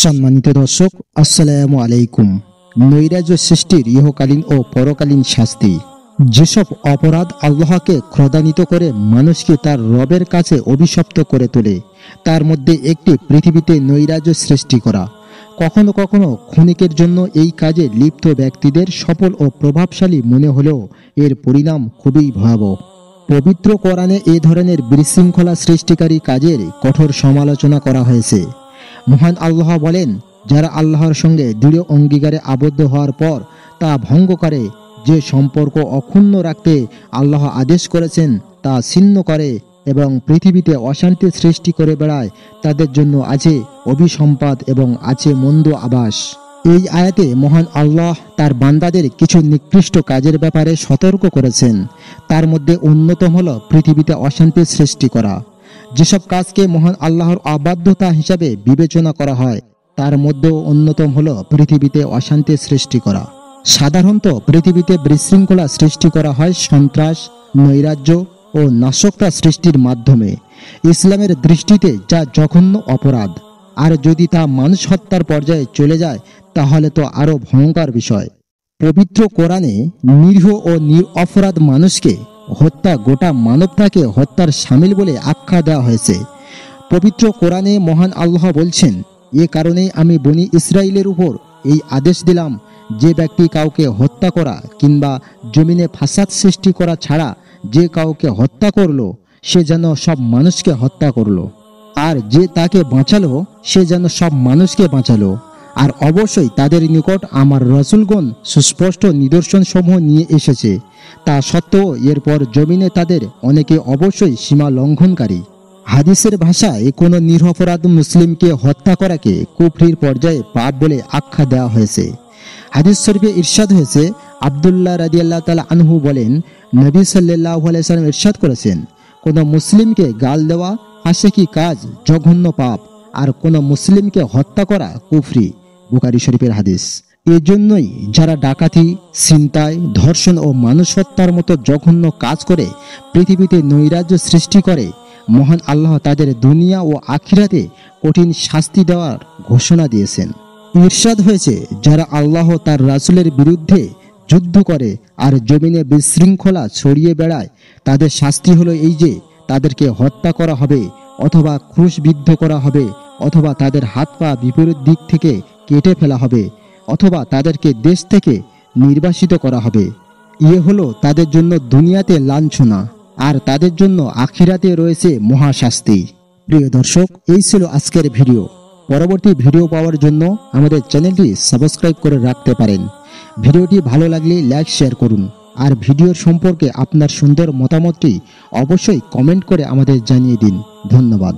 সম্মানিত দর্শক, আসসালামু আলাইকুম। নৈরাজ্য সৃষ্টির ইহকালীন ও পরকালীন শাস্তি। যেসব অপরাধ আল্লাহকে ক্রোধান্বিত করে মানুষকে তার রবের কাছে অভিশপ্ত করে তোলে, তার মধ্যে একটি পৃথিবীতে নৈরাজ্য সৃষ্টি করা। কখনো কখনো ক্ষণিকের জন্য এই কাজে লিপ্ত ব্যক্তিদের সফল ও প্রভাবশালী মনে হলেও এর পরিণাম খুবই ভয়াবহ। পবিত্র কোরআনে এ ধরনের বিশৃঙ্খলা সৃষ্টিকারী কাজের কঠোর সমালোচনা করা হয়েছে। মহান আল্লাহ বলেন, যারা আল্লাহর সঙ্গে দৃঢ় অঙ্গীকারে আবদ্ধ হওয়ার পর তা ভঙ্গ করে, যে সম্পর্ক অক্ষুণ্ণ রাখতে আল্লাহ আদেশ করেছেন তা ছিন্ন করে এবং পৃথিবীতে অশান্তি সৃষ্টি করে বেড়ায়, তাদের জন্য আছে অভিসম্পাদ এবং আছে মন্দ আবাস। এই আয়াতে মহান আল্লাহ তার বান্দাদের কিছু নিকৃষ্ট কাজের ব্যাপারে সতর্ক করেছেন। তার মধ্যে অন্যতম হল পৃথিবীতে অশান্তি সৃষ্টি করা। যেসব কাজকে মহান আল্লাহর অবাধ্যতা হিসাবে বিবেচনা করা হয়, তার মধ্যেও অন্যতম হল পৃথিবীতে অশান্তি সৃষ্টি করা। সাধারণত পৃথিবীতে বিশৃঙ্খলা সৃষ্টি করা হয় সন্ত্রাস, নৈরাজ্য ও নাশকতা সৃষ্টির মাধ্যমে। ইসলামের দৃষ্টিতে যা জঘন্য অপরাধ, আর যদি তা মানুষ হত্যার পর্যায়ে চলে যায় তাহলে তো আরো ভয়ঙ্কর বিষয়। পবিত্র কোরআনে নিরীহ ও নিরপরাধ মানুষকে হত্যা গোটা মানবতাকে হত্যার শামিল বলে আখ্যা দেওয়া হয়েছে। পবিত্র কোরআনে মহান আল্লাহ বলছেন, এ কারণেই আমি বনি ইসরাইলের উপর এই আদেশ দিলাম, যে ব্যক্তি কাউকে হত্যা করা কিংবা জমিনে ফাসাদ সৃষ্টি করা ছাড়া যে কাউকে হত্যা করলো, সে যেন সব মানুষকে হত্যা করলো, আর যে তাকে বাঁচালো সে যেন সব মানুষকে বাঁচালো। আর অবশ্যই তাদের নিকট আমার রাসূলগণ সুস্পষ্ট নিদর্শন সমূহ নিয়ে এসেছে, তা সত্ত্বেও এরপর জমিনে তাদের অনেকে অবশ্যই সীমা লঙ্ঘনকারী। হাদিসের ভাষায় কোনো নিরপরাধ মুসলিমকে হত্যা করাকে কুফরির পর্যায়ে পাপ বলে আখ্যা দেওয়া হয়েছে। হাদিস শরীফে ইরশাদ হয়েছে, আব্দুল্লাহ রাদিয়াল্লাহু তাআলা আনহু বলেন, নবী সাল্লাল্লাহু আলাইহি ওয়াসাল্লাম ইরশাদ করেছেন, কোনো মুসলিমকে গাল দেওয়া ফাসিকি কাজ জঘন্য পাপ, আর কোনো মুসলিমকে হত্যা করা কুফরি। বুখারী শরীফের হাদিস। এজন্যই যারা ডাকাতি, ছিনতাই, ধর্ষণ ও মানুষ হত্যার মতো জঘন্য কাজ করে পৃথিবীতে নৈরাজ্য সৃষ্টি করে, মহান আল্লাহ তাদের দুনিয়া ও আখিরাতে কঠিন শাস্তি দেওয়ার ঘোষণা দিয়েছেন। ইরশাদ হয়েছে, যারা আল্লাহ তার রাসূলের বিরুদ্ধে যুদ্ধ করে আর জমিনে বিশৃঙ্খলা ছড়িয়ে বেড়ায়, তাদের শাস্তি হলো এই যে তাদেরকে হত্যা করা হবে, অথবা ক্রুশবিদ্ধ করা হবে, অথবা তাদের হাত পা বিপরীত দিক থেকে কেটে ফেলা হবে, অথবা তাদেরকে দেশ থেকে নির্বাসিত করা হবে। ইয়ে হলো তাদের জন্য দুনিয়াতে লাঞ্ছনা, আর তাদের জন্য আখিরাতে রয়েছে মহাশাস্তি। প্রিয় দর্শক, এই ছিল আজকের ভিডিও। পরবর্তী ভিডিও পাওয়ার জন্য আমাদের চ্যানেলটি সাবস্ক্রাইব করে রাখতে পারেন। ভিডিওটি ভালো লাগলে লাইক, শেয়ার করুন, আর ভিডিওর সম্পর্কে আপনার সুন্দর মতামতটি অবশ্যই কমেন্ট করে আমাদের জানিয়ে দিন। ধন্যবাদ।